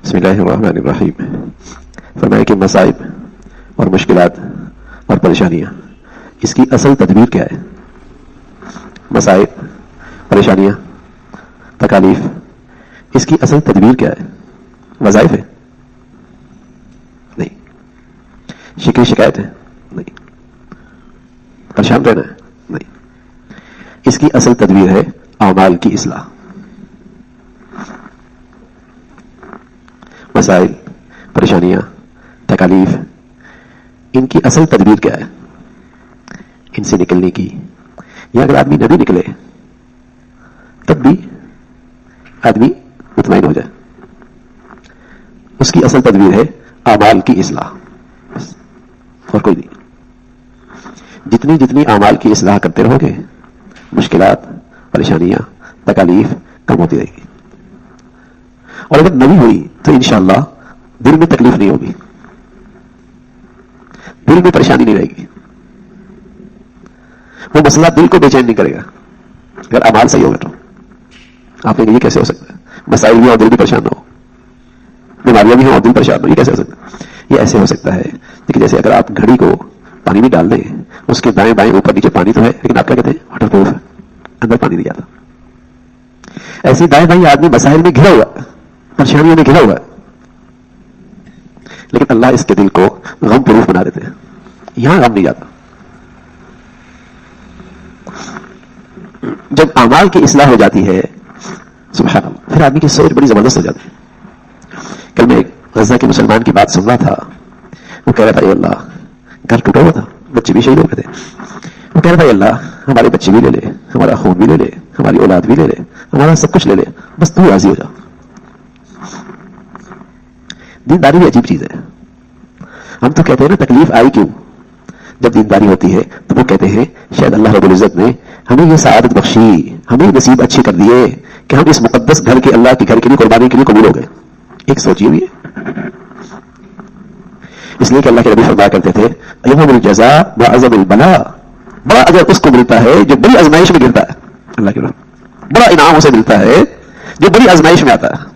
بسم اللہ الرحمن الرحیم. فرمایا کہ مصائب اور مشکلات اور پریشانیاں اس کی اصل تدبیر کیا ہے؟ مصائب، پریشانیاں، تکالیف، اس کی اصل تدبیر کیا ہے؟ وظائف ہے؟ نہیں. شکوے شکایت ہے؟ نہیں. پریشان رہنا ہے؟ نہیں. اس کی اصل تدبیر ہے اعمال کی اصلاح. مسائل، پریشانیاں، تکالیف، ان کی اصل تدبیر کیا ہے؟ ان سے نکلنے کی، یا اگر آدمی نہ بھی نکلے تب بھی آدمی مطمئن ہو جائے، اس کی اصل تدبیر ہے اعمال کی اصلاح. بس، اور کوئی نہیں. جتنی اعمال کی اصلاح کرتے رہو گے مشکلات، پریشانیاں، تکالیف کم ہوتی رہے گی. اور اگر نہیں ہوئی تو انشاءاللہ دل میں تکلیف نہیں ہوگی، دل میں پریشانی نہیں رہے گی. وہ مسئلہ دل کو بے چین نہیں کرے گا. اگر اعمال صحیح ہوگا تو آپ نے یہ کیسے ہو سکتا ہے؟ مسائل بھی اور دل بھی پریشان نہ ہو، بیماریاں بھی ہوں اور دل پریشان ہو، یہ کیسے ہو سکتا ہے؟ یہ ایسے ہو سکتا ہے کہ جیسے اگر آپ گھڑی کو پانی میں ڈال دیں، اس کے دائیں بائیں اوپر نیچے پانی تو ہے، لیکن آپ کیا کہتے ہیں؟ واٹر پروف ہے، اندر پانی نہیں جاتا. ایسے دائیں بائیں آدمی مسائل میں گھرا ہوا، پریشانیوں میں گھرا ہوا ہے، لیکن اللہ اس کے دل کو غم پروف بنا دیتے ہیں. یہاں غم نہیں جاتا. جب اعمال کی اصلاح ہو جاتی ہے سبحان اللہ، پھر آدمی کی سوچ بڑی زبردست ہو جاتی ہے. کل میں ایک غزہ کے مسلمان کی بات سن رہا تھا. وہ کہہ رہا تھا اے اللہ، گھر ٹوٹا ہوا تھا، بچے بھی شہید ہو گئے تھے. وہ کہہ رہا تھا اے اللہ، ہمارے بچے بھی لے لے، ہمارا خون بھی لے لے، ہماری اولاد بھی لے لے، ہمارا سب کچھ لے لے، بس تو راضی ہو جا. دینداری بھی عجیب چیز ہے. ہم تو کہتے ہیں نا تکلیف آئی کیوں؟ جب دینداری ہوتی ہے تو وہ کہتے ہیں شاید اللہ رب العزت نے ہمیں یہ سعادت بخشی، ہمیں نصیب اچھے کر دیے کہ ہم اس مقدس گھر کے، اللہ کے گھر کے لیے قربانی کے لیے قبول ہو گئے. ایک سوچیے بھی ہے. اس لیے کہ اللہ کے نبی فرمایا کرتے تھے ایوم الجزاء وعظم البلاء، بڑا اجر اس کو ملتا ہے جو بڑی آزمائش میں گرتا ہے. اللہ کے رحمت، بڑا انعام اسے ملتا ہے جو بڑی آزمائش میں آتا ہے.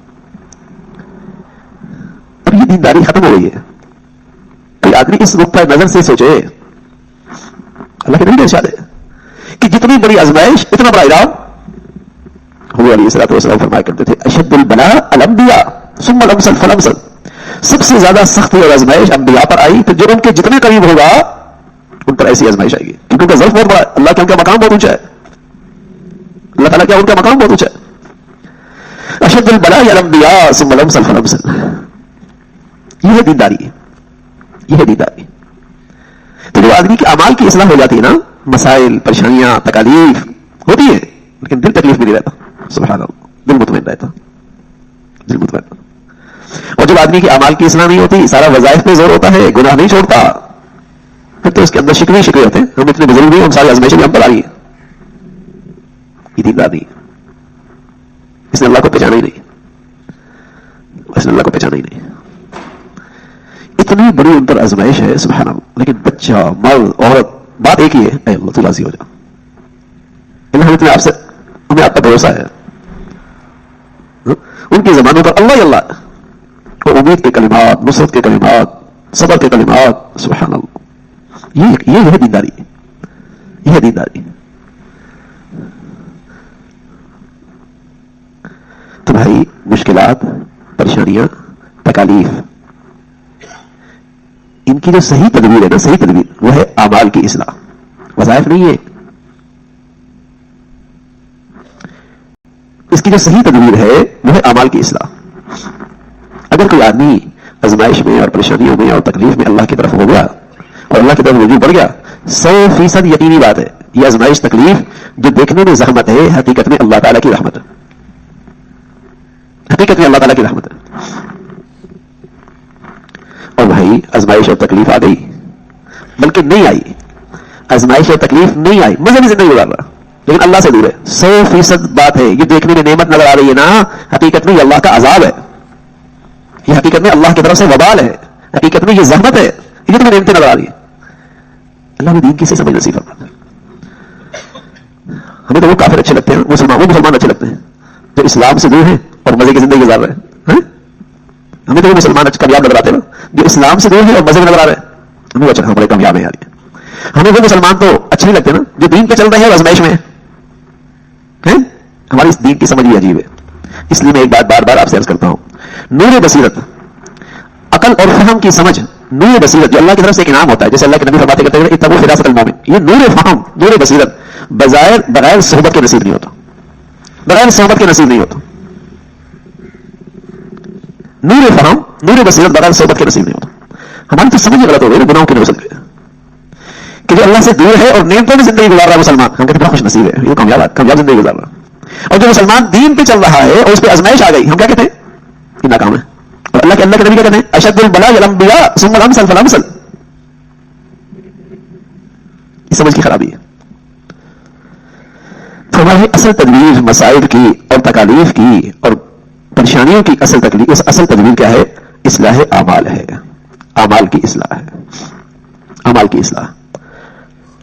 اب یہ دینداری ختم ہو گئی ہے. کوئی آدمی اس نقطۂ نظر سے سوچے، اللہ کے نبی کا ارشاد ہے کہ جتنی بڑی آزمائش اتنا بڑا انعام. حضور علیہ الصلوۃ والسلام فرمایا کرتے تھے اشد البلاء الانبیاء ثم الامثل فالامثل، سب سے زیادہ سختی اور آزمائش انبیاء پر آئی، پھر جو ان کے جتنے قریب ہوگا ان پر ایسی آزمائش آئے گی، کیونکہ ان کا ظرف بہت بڑا ہے. اللہ کا ان کا مقام بہت اونچا ہے. اللہ تعالیٰ کیا ان کا مقام بہت اونچا ہے. اشد البلاء الانبیاء ثم الامثل فالامثل، یہ ہے دینداری، یہ ہے دینداری. تو جو آدمی کی اعمال کی اصلاح ہو جاتی ہے نا، مسائل، پریشانیاں، تکالیف ہوتی ہے لیکن دل تکلیف میں نہیں رہتا. سبحان اللہ، دل مطمئن رہتا، دل مطمئن. اور جب آدمی کی اعمال کی اصلاح نہیں ہوتی، سارا وظائف پہ زور ہوتا ہے، گناہ نہیں چھوڑتا، پھر تو اس کے اندر شکوے ہوتے ہیں. ہم اتنے بزرگ نہیں، ہم ساری آزمائشیں بھی ہم پر آ رہی ہیں. یہ دیندار نہیں ہے. اس نے اللہ کو پہچانا ہی نہیں، اس نے اللہ کو پہچانا ہی نہیں. اتنی بڑی ان پر آزمائش ہے سبحان اللہ، لیکن بچہ، مرد، عورت، بات ایک ہی ہے، اے اللہ تو راضی ہو جا. ہمیں آپ سے، ہمیں آپ کا بھروسہ ہے. ان کی زبانوں پر اللہ اللہ، اور امید کے کلمات، نصرت کے کلمات، صبر کے کلمات. سبحان اللہ، یہ ہے دینداری، یہ ہے دینداری. تو بھائی مشکلات، پریشانیاں، تکالیف، ان کی جو صحیح تدبیر ہے نا، صحیح تدبیر وہ ہے اعمال کی اصلاح، وظائف نہیں ہے. اس کی جو صحیح تدبیر ہے وہ ہے اعمال کی اصلاح. اگر کوئی آدمی آزمائش میں اور پریشانیوں میں اور تکلیف میں اللہ کی طرف ہو گیا اور اللہ کی طرف رجوع بڑھ گیا، 100% یقینی بات ہے یہ آزمائش، تکلیف جو دیکھنے میں زحمت ہے، حقیقت میں اللہ تعالیٰ کی رحمت ہے. حقیقت میں اللہ تعالیٰ کی رحمت ہے. اور بھائی آزمائش اور تکلیف آ گئی، بلکہ نہیں آئی، آزمائش اور تکلیف نہیں آئی، مزے میں زندگی گزار رہا لیکن اللہ سے دور ہے. 100% بات ہے یہ دیکھنے میں نعمت نظر آ رہی ہے نا، حقیقت میں یہ اللہ کا عذاب ہے، یہ حقیقت میں اللہ کی طرف سے وبال ہے، حقیقت میں یہ زحمت ہے، یہ تمہیں نعمتیں نظر آ رہی ہے. اللہ نے دین کی سے سمجھ نصیب فرماتا ہے. ہمیں تو وہ کافر اچھے لگتے ہیں، وہ مسلمان اچھے لگتے ہیں جو اسلام سے دور ہیں اور مزے کی زندگی گزار رہے ہیں. ہمیں تو وہ مسلمان کامیاب نظر آتے ہیں جو اسلام سے دور ہے اور مذہب نظر آ رہے ہیں، ہمیں اچھا ہم بڑے کامیاب ہیں یار. ہمیں وہ مسلمان تو اچھے نہیں لگتے نا جو دین پہ چل رہے ہیں اور آزمائش میں ہیں. ہماری اس دین کی سمجھ بھی عجیب ہے. اس لیے میں ایک بات بار بار آپ سے عرض کرتا ہوں، نور بصیرت، عقل اور فہم کی سمجھ، نور بصیرت جو اللہ کی طرف سے ایک انعام ہوتا ہے، جیسے اللہ کے نبی فرماتے کرتے ہیں اتقوا فراست المومن، یہ نور فہم، نور بصیرت بغیر صحبت کے نصیب نہیں ہوتا، بغیر صحبت کے نصیب نہیں ہوتا. نور فہم، نور بصیرت بغیر صحبت کے نصیب نہیں ہوتا. ہماری تو سمجھ غلط ہو گئی گناہوں کی نوبت گئے کہ جو اللہ سے دور ہے اور نعمتوں میں زندگی گزار رہا ہے مسلمان، ہم کہتے ہیں بڑا خوش نصیب ہے، یہ کامیاب زندگی گزار رہا ہے. اور جو مسلمان دین پہ چل رہا ہے اور اس پہ آزمائش آ گئی، ہم کیا کہتے ہیں یہ ناکام ہے. اور اللہ کے نبی کیا کہتے ہیں اشد البلاء الانبیاء ثم الامثل فالامثل. یہ سمجھ کی خرابی ہے. تو ہماری اصل تدبیر مسائل کی اور تکالیف کی اور پریشانیوں کی اصل تدبیر کیا ہے؟ اصلاح اعمال ہے، اعمال کی اصلاح ہے، اعمال کی اصلاح.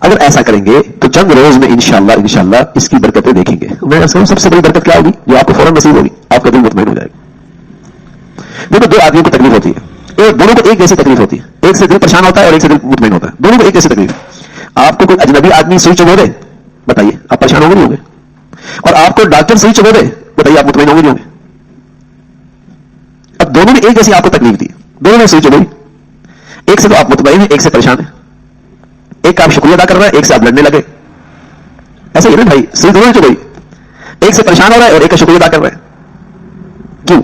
اگر ایسا کریں گے تو چند روز میں انشاءاللہ اس کی برکتیں دیکھیں گے. میں سب سے بڑی برکت کیا ہوگی جو آپ کو فوراً نصیب ہوگی؟ آپ کا دل مطمئن ہو جائے گا. دیکھو دو آدمیوں کو تکلیف ہوتی ہے، دونوں کو ایک جیسی تکلیف ہوتی ہے. ایک سے دل پریشان ہوتا ہے اور ایک سے دل مطمئن ہوتا ہے. دونوں کو ایک جیسی تکلیف. آپ کو کوئی اجنبی آدمی سوئی چبو دے، بتائیے آپ پریشان ہوں گے نہیں ہوں گے؟ اور آپ کو ڈاکٹر سوئی چبو دے، بتائیے آپ مطمئن ہوں گے نہیں ہوں گے؟ اب دونوں نے ایک جیسی آپ کو تکلیف دی، دونوں نے سوئی چبوئی. ایک سے تو آپ مطمئن ہیں، ایک سے پریشان ہیں. ایک کا آپ شکریہ ادا کر رہا ہے، ایک سے آپ لڑنے لگے. ایسا ہی ہے نا بھائی، سوئی دونوں نے چبوئی. ایک سے پریشان ہو رہا ہے اور ایک کا شکریہ ادا کر رہا ہے. کیوں؟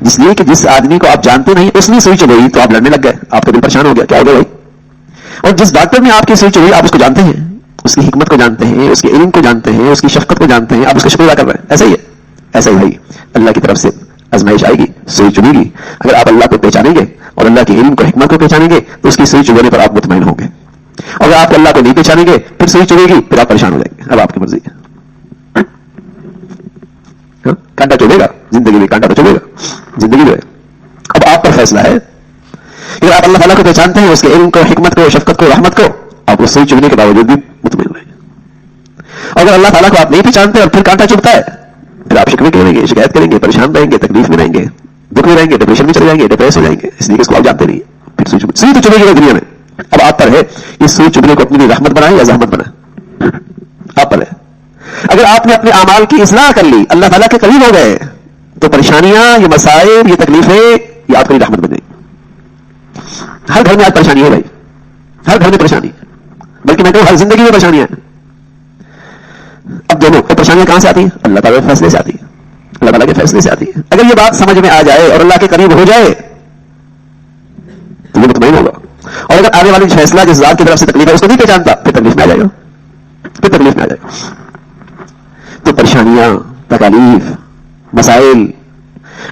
اس لیے کہ جس آدمی کو آپ جانتے نہیں اس نے سوئی چبوئی تو آپ لڑنے لگ گئے، آپ کا دل پریشان ہو گیا. کیا ہو گیا بھائی؟ اور جس ڈاکٹر نے آپ کی سوئی چبوئی آپ اس کو جانتے ہیں، اس کی حکمت کو جانتے ہیں، اس کے علم کو جانتے ہیں، اس کی شفقت کو جانتے ہیں، آپ اس کا شکریہ ادا کر رہے ہیں. ایسا ہی ہے. ایسا ہی بھائی اللہ کی طرف سے آزمائش آئے گی، سوئی چبھے گی. اگر آپ اللہ کو پہچانیں گے اور اللہ کے علم کو حکمت کو پہچانیں گے تو اس کی سوئی چبھنے پر آپ مطمئن ہوں گے. اور اگر آپ اللہ کو نہیں پہچانیں گے پھر سوئی چبھے گی، پھر آپ پریشان ہو جائیں گے. اب آپ کی مرضی ہے. کانٹا چبھے گا زندگی میں، کانٹا تو چبھے گا زندگی میں. اب آپ پر فیصلہ ہے. اگر آپ اللہ تعالیٰ کو پہچانتے ہیں، اس کے علم کو، حکمت کو، شفقت کو، رحمت کو، آپ کو سوئی چبھنے کے باوجود بھی مطمئن رہیں گے. اور اگر اللہ تعالیٰ کو آپ نہیں پہچانتے اور پھر کانٹا چبھتا ہے پھر آپ شکوے کریں گے، شکایت کریں گے، پریشان رہیں گے، تکلیف میں رہیں گے، دکھ میں رہیں گے، ڈپریشن میں چلے جائیں گے، ڈپریس ہو جائیں گے. اس لیے اس کو آپ جانتے نہیں. پھر سوئی تو چبھے گی دنیا میں. اب آپ پر ہے اس سوئی چبھنے کو اپنی لیے رحمت بنائیں یا زحمت بنائیں، آپ پر ہے. اگر آپ نے اپنے اعمال کی اصلاح کر لی، اللہ تعالیٰ کے قریب ہو گئے، تو پریشانیاں، یہ مسائل، یہ تکلیفیں یہ آپ کی رحمت بن گئی. ہر گھر میں آج پریشانی ہے بھائی، ہر گھر میں پریشانی ہے، بلکہ میں کہوں ہر زندگی میں پریشانیاں ہیں. اب دونوں پریشانیاں کہاں سے آتی ہیں؟ اللہ تعالیٰ کے فیصلے سے آتی ہیں، اللہ تعالیٰ کے فیصلے سے آتی ہے. اگر یہ بات سمجھ میں آ جائے اور اللہ کے قریب ہو جائے تو یہ مطمئن ہوگا. اور اگر آنے والی فیصلہ جس ذات کی طرف سے تکلیف ہے اس کو نہیں پہچانتا پھر تکلیف میں آ جائے گا، پھر تکلیف میں آ جائے گا. تو پریشانیاں، تکالیف، مسائل،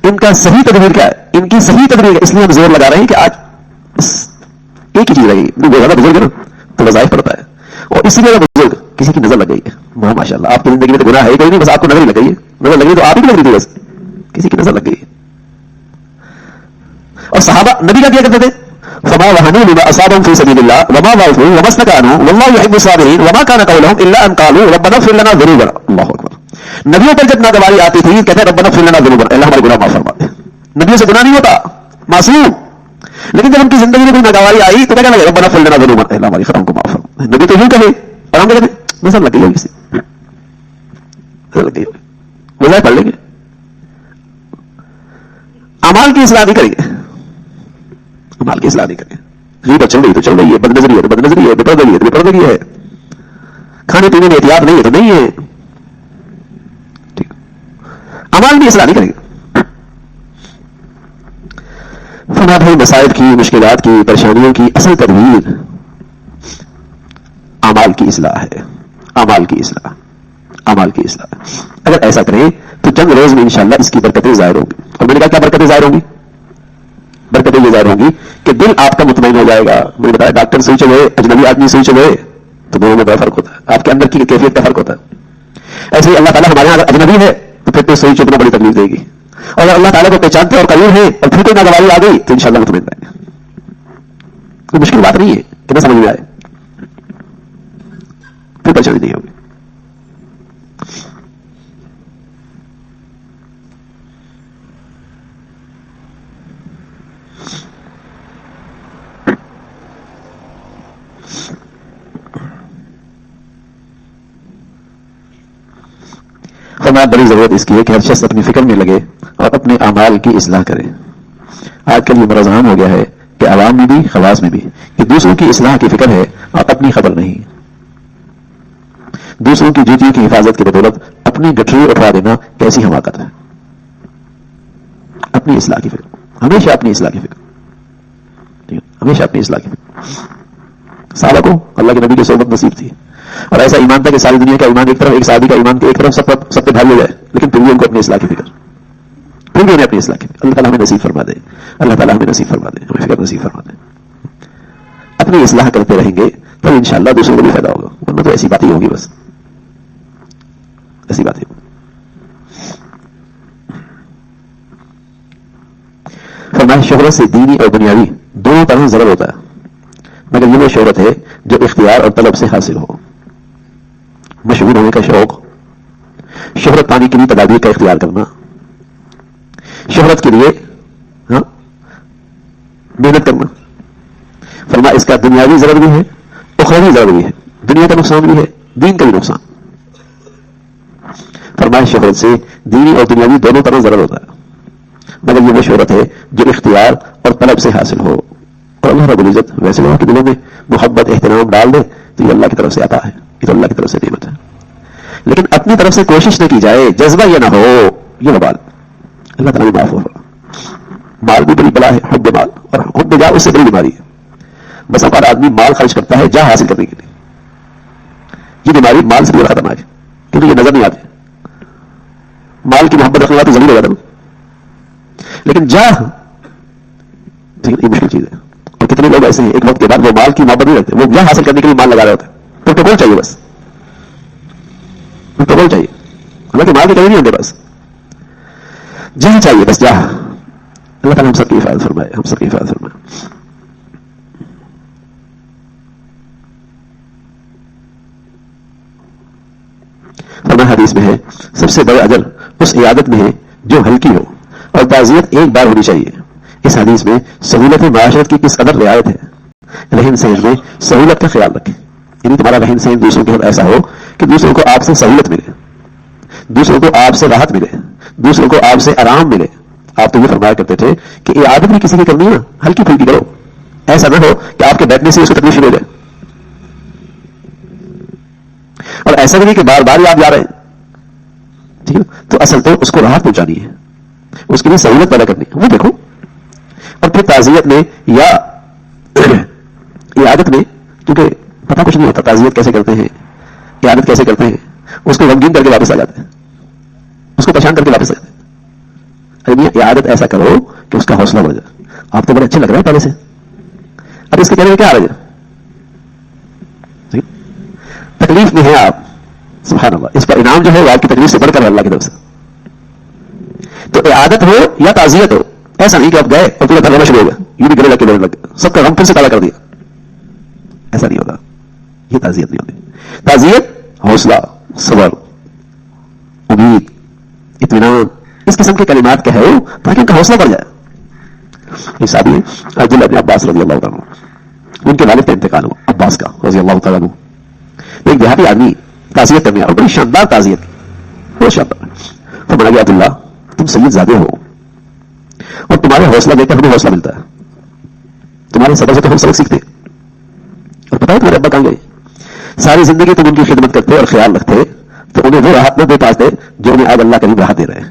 ان کا صحیح تدبیر کیا ہے؟ ان کی صحیح تدبیر ہے. اس لیے ہم زور لگا رہے ہیں کہ آج ایک ہی چیز رہی. جو زیادہ بزرگ ہے نا تو وظائف پڑتا ہے، اور اسی لیے بزرگ کسی کی نظر لگ گئی ہے. ماشاء اللہ آپ کی زندگی میں تو گناہ ہے کوئی نہیں، بس آپ کو نظر ہی لگ گئی ہے. نظر لگ گئی تو آپ ہی کو لگ رہی تھی، بس کسی کی نظر لگ گئی ہے. اور صحابہ نبی کا کیا کرتے تھے؟ فما وهنوا لما اصابهم في سبيل الله وما ضعفوا وما استكانوا والله يحب الصابرين وما كان قولهم الا ان قالوا ربنا اغفر لنا ذنوبنا. اللہ اکبر. نبیوں پر جب ناگواری آتی تھی کہتے ربنا اغفر لنا ذنوبنا، اللہ ہمارے گناہ معاف فرما دے. نبیوں سے گناہ نہیں ہوتا، معصوم. لیکن جب ان کی زندگی میں کوئی ناگواری آئی تو کیا کہنے لگے ربنا اغفر لنا ذنوبنا، اللہ ہماری خطاؤں کو معاف فرما دے. نبی تو یوں کہے اور ہم کہتے ہیں نظر لگ گئی ہوگی، نظر لگ گئی ہوگی. وظائف پڑھ لیں گے، اعمال کی اصلاح نہیں کریں گے، اعمال کی اصلاح نہیں کریں گے. غیبت چل رہی تو چل رہی ہے، بد نظری ہے تو بد نظری ہے، بے پردگی ہے تو بے پردگی ہے، کھانے پینے میں احتیاط نہیں ہے تو نہیں ہے. ٹھیک، اعمال بھی اصلاح نہیں کریں گے. فرمایا بھائی مسائل کی، مشکلات کی، پریشانیوں کی اصل تدبیر اعمال کی اصلاح ہے. اعمال کی اصلاح، اعمال کی اصلاح. اگر ایسا کریں تو چند روز میں انشاءاللہ اس کی برکتیں ظاہر ہوں گی. اور میں نے کہا کیا برکتیں ظاہر ہوں گی؟ برکتیں یہ ظاہر ہوں گی کہ دل آپ کا مطمئن ہو جائے گا. میں نے بتایا ڈاکٹر سوئی چلے، اجنبی آدمی سوئی چلے تو دونوں میں بڑا فرق ہوتا ہے، آپ کے اندر کی کیفیت کا فرق ہوتا ہے. ایسے ہی اللہ تعالیٰ ہمارے یہاں اجنبی ہے تو پھر تو سوئی چبنا بڑی تکلیف دے گی. اور اگر اللہ تعالیٰ کو پہچانتے اور قریب ہیں اور پھر کوئی ناگواری آ گئی تو انشاءاللہ مطمئن رہیں گے. کوئی مشکل بات نہیں ہے کہ نہ سمجھ میں آئے، پھر پریشانی نہیں ہوگی. فرمایا بڑی ضرورت اس کی ہے کہ ہر شخص اپنی فکر میں لگے اور اپنے اعمال کی اصلاح کرے. آج کل یہ مرض عام ہو گیا ہے کہ عوام میں بھی خواص میں بھی کہ دوسروں کی اصلاح کی فکر ہے اور اپنی خبر نہیں. دوسروں کی جوتیوں کی حفاظت کی بدولت اپنی گٹھری اٹھا دینا کیسی حماقت ہے. اپنی اصلاح کی فکر, ہمیشہ اپنی اصلاح کی فکر, ہمیشہ اپنی اصلاح کی فکر. صحابہ کو اللہ کے نبی کی صحبت نصیب تھی اور ایسا ایمان تھا کہ ساری دنیا کا ایمان ایک طرف, ایک صحابی کا ایمان ایک طرف, سب پہ بھاری ہو جائے, لیکن پھر بھی ان کو اپنی اصلاح کی فکر, پھر بھی انہیں اپنی اصلاح کی فکر. اللہ تعالیٰ ہمیں نصیب فرما دے, اللہ تعالیٰ ہمیں نصیب فرما دے, ہمیں فکر نصیب فرما دے. اپنی اصلاح کرتے رہیں گے تو انشاءاللہ دوسروں کو بھی فائدہ ہوگا, ورنہ تو ایسی بات ہی ہوگی, بس ایسی بات ہی ہوگی. فرمایا شہرت سے دینی اور دنیاوی دونوں طرح ضرر ہوتا ہے, مگر یہ وہ شہرت ہے جو اختیار اور طلب سے حاصل ہو. مشہور ہونے کا شوق, شہرت پانے کے لیے تدابیر کا اختیار کرنا, شہرت کے لیے محنت کرنا. فرمایا اس کا دنیاوی ضرر بھی ہے, اخروی ضرر بھی ہے, دنیا کا نقصان بھی ہے, دین کا بھی نقصان. فرمایا شہرت سے دینی اور دنیاوی دونوں طرح ضرر ہوتا ہے, مگر یہ وہ شہرت ہے جو اختیار اور طلب سے حاصل ہو. اور اللہ رب العزت ویسے لوگوں کے دلوں میں محبت احترام ڈال دے تو یہ اللہ کی طرف سے آتا ہے, یہ تو اللہ کی طرف سے نعمت ہے. لیکن اپنی طرف سے کوشش نہ کی جائے, جذبہ یہ نہ ہو, یہ وبال اللہ تعالیٰ نے معاف ہوگا. مال بھی بڑی بلا ہے, حب مال, اور حب جا اس سے بڑی بیماری ہے. بس اوقات آدمی مال خرچ کرتا ہے جا حاصل کرنے کے لیے, یہ بیماری مال سے بھی خطرناک ہے, کیونکہ یہ نظر نہیں آتے. مال کی محبت رکھنے والا تو ضرور ہوگا, لیکن جا یہ مشکل چیز ہے. اور کتنے لوگ ایسے ہیں ایک وقت کے بعد وہ مال کی محبت نہیں رکھتے, وہ جا حاصل کرنے کے لیے مال لگا رہے ہوتے ہیں. پروٹوکول چاہیے, بس پروٹوکول چاہیے, حالانکہ مال کی کمی نہیں ہوتے, بس جہاں چاہیے بس جا. اللہ تعالیٰ ہم سب کی حفاظت فرمائے, ہم سب کی حفاظت فرمائے. فرمایا حدیث میں ہے سب سے بڑا اجر اس عیادت میں ہے جو ہلکی ہو, اور تعزیت ایک بار ہونی چاہیے. اس حدیث میں سہولت معاشرت کی کس قدر رعایت ہے. رہن سہن میں سہولت کا خیال رکھیں, یعنی تمہارا رہن سہن دوسروں کے ساتھ ایسا ہو کہ دوسروں کو آپ سے سہولت ملے, دوسروں کو آپ سے راحت ملے, دوسروں کو آپ سے آرام ملے. آپ تو یہ فرمایا کرتے تھے کہ یہ عادت بھی کسی کی کرنی ہے, ہلکی پھلکی کرو. ایسا نہ ہو کہ آپ کے بیٹھنے سے اس کو تکلیف شروع ہو جائے, اور ایسا بھی نہیں کہ بار بار آپ جا رہے ہیں. ٹھیک ہے, تو اصل تو اس کو راحت پہنچانی ہے, اس کے لیے سہولت پیدا کرنی ہے, وہ دیکھو. اور پھر تعزیت میں یا عادت میں, کیونکہ پتہ کچھ نہیں ہوتا تعزیت کیسے کرتے ہیں, عادت کیسے کرتے ہیں, اس کو غمگین کر کے واپس آ جاتے ہیں, اس کو پریشان کر کے واپس آ جاتے ہیں. ارے عادت ایسا کرو کہ اس کا حوصلہ بڑھ جائے. آپ تو بڑے اچھے لگ رہے ہیں پہلے سے, اب اس کے کہنے میں کیا آ رہا ہے, تکلیف میں ہے آپ, سبحان اللہ, اس پر انعام جو ہے وہ آپ کی تکلیف سے بڑھ کر ہے اللہ کی طرف سے. تو عادت ہو یا تعزیت ہو, ایسا نہیں کہ آپ گئے اور پورا دھرنا شروع ہو گیا, یوں بھی گلے لگ کے بولنے لگ گئے, سب کا غم پھر سے تازہ کر دیا. ایسا نہیں ہوگا, یہ تعزیت نہیں ہوتی. تعزیت حوصلہ, صبر, امید, اطمینان, اس قسم کے کلمات کہو تاکہ ان کا حوصلہ بڑھ جائے. یہ صحابی ہے عبداللہ بن عباس رضی اللہ تعالیٰ عنہ, ان کے والد کا انتقال ہوا عباس کا رضی اللہ تعالیٰ عنہ. ایک دیہاتی آدمی تعزیت کرنے اور بڑی شاندار تعزیت, بہت شاندار. فرمایا گیا عبداللہ تم سید زادے ہو, اور تمہارے حوصلہ دے کر ہمیں حوصلہ ملتا ہے, تمہارے صبر سے تو ہم سبق سیکھتے. اور پتا ہے تمہارے ابا کہاں گئے, ساری زندگی تم ان کی خدمت کرتے اور خیال رکھتے, تو انہیں وہ راحت نہ دے پاتے جو انہیں آج اللہ کریم راحت دے رہے ہیں.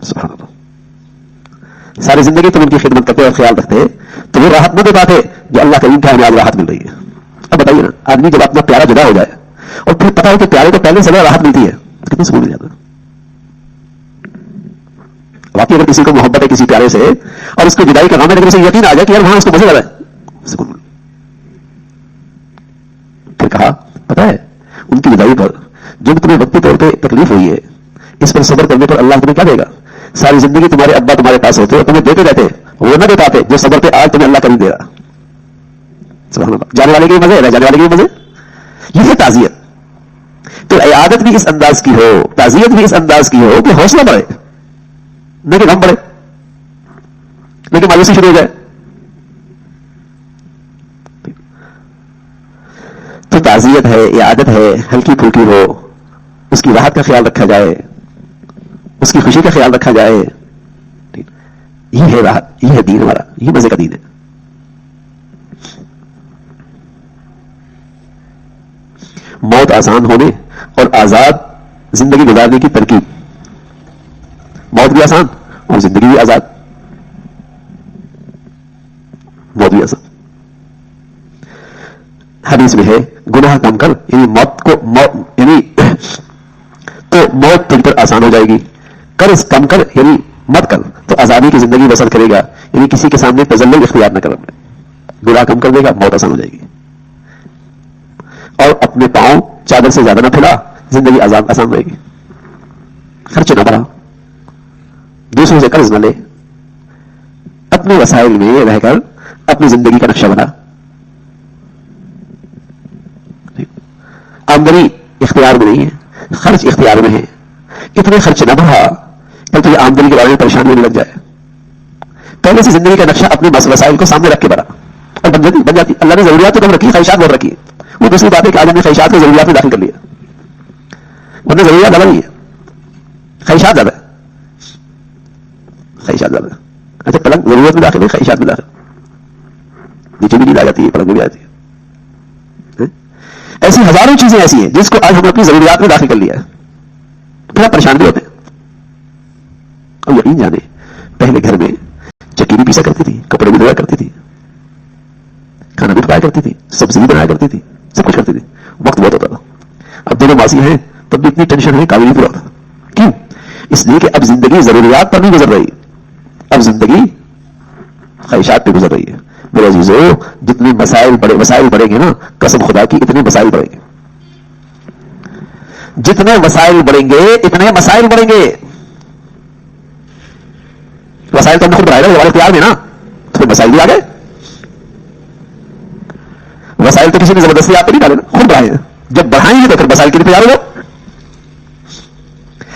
سبحان اللہ, ساری زندگی تم ان کی خدمت کرتے اور خیال رکھتے تو وہ راحت نہ دے پاتے جو اللہ کریم کا انہیں آج راحت مل رہی ہے. اب بتائیے نا, آدمی جب اپنا پیارا جدا ہو جائے اور پھر پتا ہو کہ پیارے کو پہلے سے راحت ملتی ہے تو کتنا سکون مل جاتا ہے. واقعی اگر کسی کو محبت ہے کسی پیارے سے اور اس کو جدائی کا غم ہے, لیکن اسے یقین آ جائے کہ یار وہاں اس کو مزے لگا ہے, سکون. پھر کہا پتا ہے ان کی جدائی پر جب تمہیں وقتی طور پہ تکلیف ہوئی ہے, اس پر صبر کرنے پر اللہ تمہیں کیا دے گا. ساری زندگی تمہارے ابا تمہارے پاس ہوتے اور تمہیں دیتے رہتے, وہ نہ دے پاتے جو صبر پہ آج تمہیں اللہ کریم دے رہا. سبحان اللہ, جانے والے کے مزے, رہ جانے والے کے مزے. یہ ہے تعزیت. تو عیادت بھی اس انداز کی ہو, تعزیت بھی اس انداز کی ہو کہ حوصلہ بڑھے, نہ کہ غم بڑھے, نہ کہ مایوسی شروع ہو جائے. تو تعزیت ہے, عیادت ہے, ہلکی پھلکی ہو, اس کی راحت کا خیال رکھا جائے, خوشی کا خیال رکھا جائے. یہ ہے راحت, یہ ہے دین ہمارا, یہ مزے کا دین ہے. موت آسان ہونے اور آزاد زندگی گزارنے کی ترکیب. موت بھی آسان اور زندگی بھی آزاد. موت بھی آسان. حدیث میں ہے گناہ کم کر, یعنی موت کو یعنی تو موت تجھ پر آسان ہو جائے گی. قرض کم کر, یعنی مت کر تو آزادی کی زندگی بسر کرے گا, یعنی کسی کے سامنے تذلل اختیار نہ کر. گناہ کم کر دے گا, موت آسان ہو جائے گی. اور اپنے پاؤں چادر سے زیادہ نہ پھیلا, زندگی آسان رہے گی. خرچ نہ بڑھا, دوسروں سے قرض نہ لے, اپنے وسائل میں رہ کر اپنی زندگی کا نقشہ بنا. آمدنی اختیار میں نہیں ہے, خرچ اختیار میں ہے. اتنے خرچ نہ بڑھا کل تو یہ آمدنی کے بارے میں پریشانی ہونے لگ جائے. پہلے سے زندگی کا نقشہ اپنے وسائل کو سامنے رکھ کے بڑھا اور بن جاتی. اللہ نے ضروریات تو کم رکھی, خواہشات بہت رکھی. وہ دوسری بات ہے کہ آج ہم نے خواہشات کو ضروریات میں داخل کر لیا, ورنہ ضروریات زیادہ نہیں ہے, خواہشات زیادہ ہے. خواہشات زیادہ. اچھا پلنگ ضرورت میں داخل ہے, خواہشات میں داخل, نیچے بھی نیند آ جاتی ہے, پلنگ بھی آتی ہے. ایسی ہزاروں چیزیں ایسی ہیں جس کو آج ہم نے اپنی ضروریات میں داخل کر لیا ہے, پھر آپ پریشان بھی ہوتے ہیں. اور یقین جانے پہلے گھر میں چکی بھی پیسا کرتی تھی, کپڑے بھی دھویا کرتی تھی, کھانا بھی پکایا کرتی تھی, سبزی بھی بنایا کرتی تھی, سب کچھ کرتی تھی. وقت بہت ہوتا تھا. اب دونوں ماسی ہیں تب بھی اتنی ٹینشن ہے, قابل نہیں پورا ہوتا. کیوں؟ اس لیے کہ اب زندگی ضروریات پر نہیں گزر رہی, اب زندگی خواہشات پہ گزر رہی ہے. میرے عزیزو, جتنے وسائل بڑھیں گے نا, قسم خدا کی اتنے مسائل بڑھیں گے. جتنے وسائل بڑھیں گے اتنے مسائل بڑھیں گے. وسائل تو ہم نے خود بڑھائے گا, ہمارے اختیار میں نا, تو پھر مسائل بھی آ گئے. وسائل تو کسی نے زبردستی آپ پہ نہیں ڈالے نا, خود بڑھائے. جب بڑھائیں گے تو پھر وسائل کے لیے تیار ہو.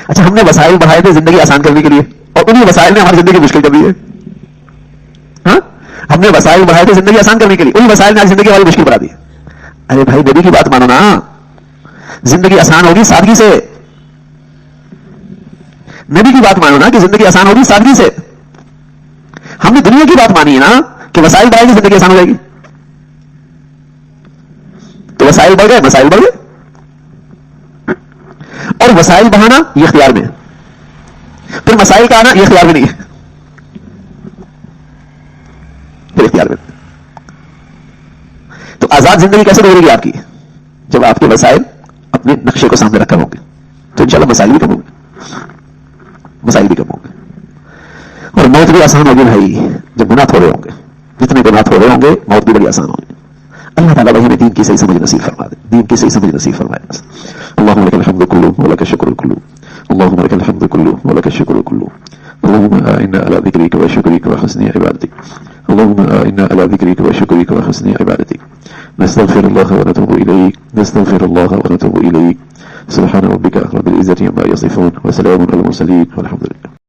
اچھا ہم نے وسائل بڑھائے تھے زندگی آسان کرنے کے لیے, اور انہیں وسائل نے ہماری زندگی مشکل کر دی ہے. ہاں, ہم نے وسائل بڑھائے تھے زندگی آسان کرنے کے لیے, انہیں وسائل نے آج زندگی ہماری مشکل بنا دی. ارے بھائی نبی کی بات مانو نا, زندگی آسان ہوگی سادگی سے. نبی کی بات مانو نا کہ زندگی آسان ہوگی سادگی سے. ہم نے دنیا کی بات مانی ہے نا کہ وسائل بڑھائیں گے زندگی آسان ہو جائے گی. تو وسائل بڑھ گئے, مسائل بڑھ گئے. اور وسائل بڑھانا یہ اختیار میں ہے, پھر مسائل کا آنا یہ اختیار میں نہیں ہے, پھر اختیار میں. تو آزاد زندگی کیسے گزرے گی آپ کی؟ جب آپ کے وسائل اپنے نقشے کو سامنے رکھا ہوں گے تو انشاءاللہ مسائل بھی کم ہوں گے, مسائل بھی کم ہوں گے. اور موت بھی آسان ہوگی بھائی جب گناہ تھوڑے ہوں گے. جتنے گناہ تھوڑے ہوں گے موت بھی بڑی آسان ہوگی. اللہ تعالیٰ بھائی ہمیں دین کی صحیح سمجھ نصیب فرما دے, دین کی صحیح سمجھ نصیب فرمائے. اللهم لك الحمد كله ولك الشكر كله, اللهم لك الحمد كله ولك الشكر كله, اللهم إنا على ذكرك وشكرك وحسن عبادتك, اللهم إنا على ذكرك وشكرك وحسن عبادتك. نستغفر الله ونتوب إليك, نستغفر الله ونتوب إليك. سبحان ربك رب العزة عما يصفون وسلام على المرسلين والحمد لله.